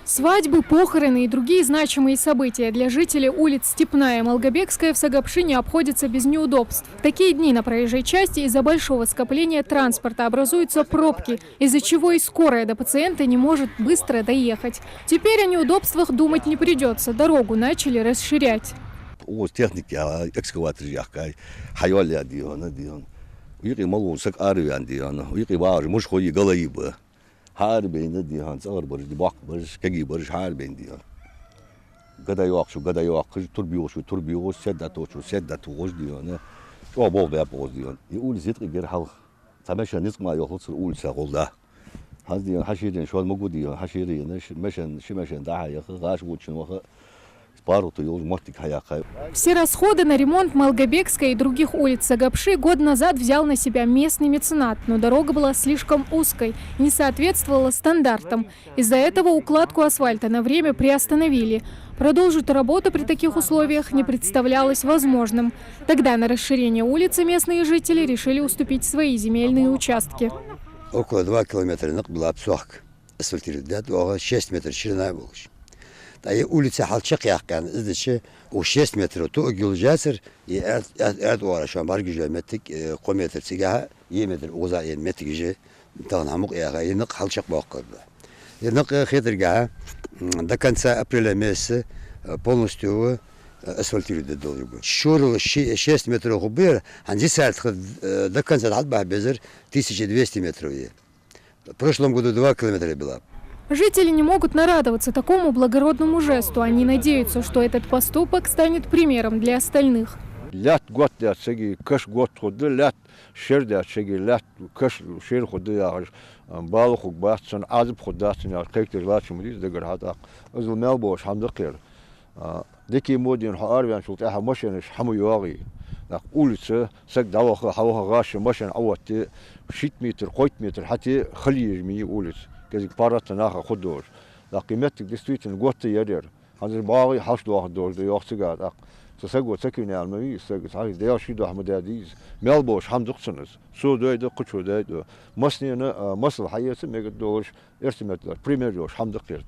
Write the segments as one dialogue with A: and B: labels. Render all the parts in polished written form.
A: Свадьбы, похороны и другие значимые события для жителей улиц Степная и Малгобекская в Сагапшине обходятся без неудобств. В такие дни на проезжей части из-за большого скопления транспорта образуются пробки, из-за чего и скорая до пациента не может быстро доехать. Теперь о неудобствах думать не придется, дорогу начали расширять.
B: Her beyinde diyan, sağır barış, bak barış, kegi barış her beyin diyan. Gada yok şu, gada yok, turbi yok, seddat hoş diyan. Şu bol ve bol diyan. Ul zitri gir hal. Tameşa nizma yok, hırsız ul sağolda. Haz diyan, haşirin şu an mogu diyan, haşirin, şimeşen daha yakı, gaş uçun vakı.
A: Все расходы на ремонт Малгобекской и других улиц Сагапши год назад взял на себя местный меценат, но дорога была слишком узкой, не соответствовала стандартам. Из-за этого укладку асфальта на время приостановили. Продолжить работу при таких условиях не представлялось возможным. Тогда на расширение улицы местные жители решили уступить свои земельные участки.
C: Около 2 километра была псохка асфальтировать, 6 метров ширина была. Та улица халчак yakkan izdiçi o 6 metre to gülcesir et var şu an bargıcı metrik kilometre sigaha 20 metre uza 20 metre gece tanamuk ya yine halçak bakırdı. Yine xetirga до конца апреля месяца полностью асфальтировать должен. Шуру 6 метров убер, а здесь до конца отба безер 1200 метров. В прошлом году 2 километра было.
A: Жители не могут нарадоваться такому благородному жесту. Они надеются, что этот поступок станет примером для остальных.
D: Лят год да сеги каш год ходы лят шер да сеги лят каш шер ходы я балух баатсан азб ходатсан я кайтер лачим мудис дагар хата азл мелбош хамдакер дики модин хаарван шулт аха машин хаму яги на улице сак давах хава гаш машин авати 6 метр 5 метр хати خليج ми улиц كذلك بارات ناخذ خدور لقيمتك دستويتن قوت يدير هذا باغي حشد واحد دور دي وقتقات تسقوا تسكيني على المي سقط هاي ديال شي دو احمد عزيز ملبوش حمد قصنس سو دو قچو دو مسنينا مسل حياتي ميغدوش ارتمت بريميروش حمد قير.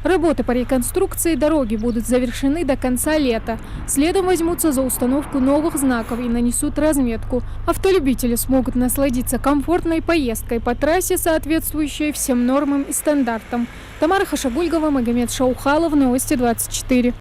A: Работы по реконструкции дороги будут завершены до конца лета. Следом возьмутся за установку новых знаков и нанесут разметку. Автолюбители смогут насладиться комфортной поездкой по трассе, соответствующей всем нормам и стандартам. Тамара Хашагульгова, Магомед Шаухалов, Новости 24.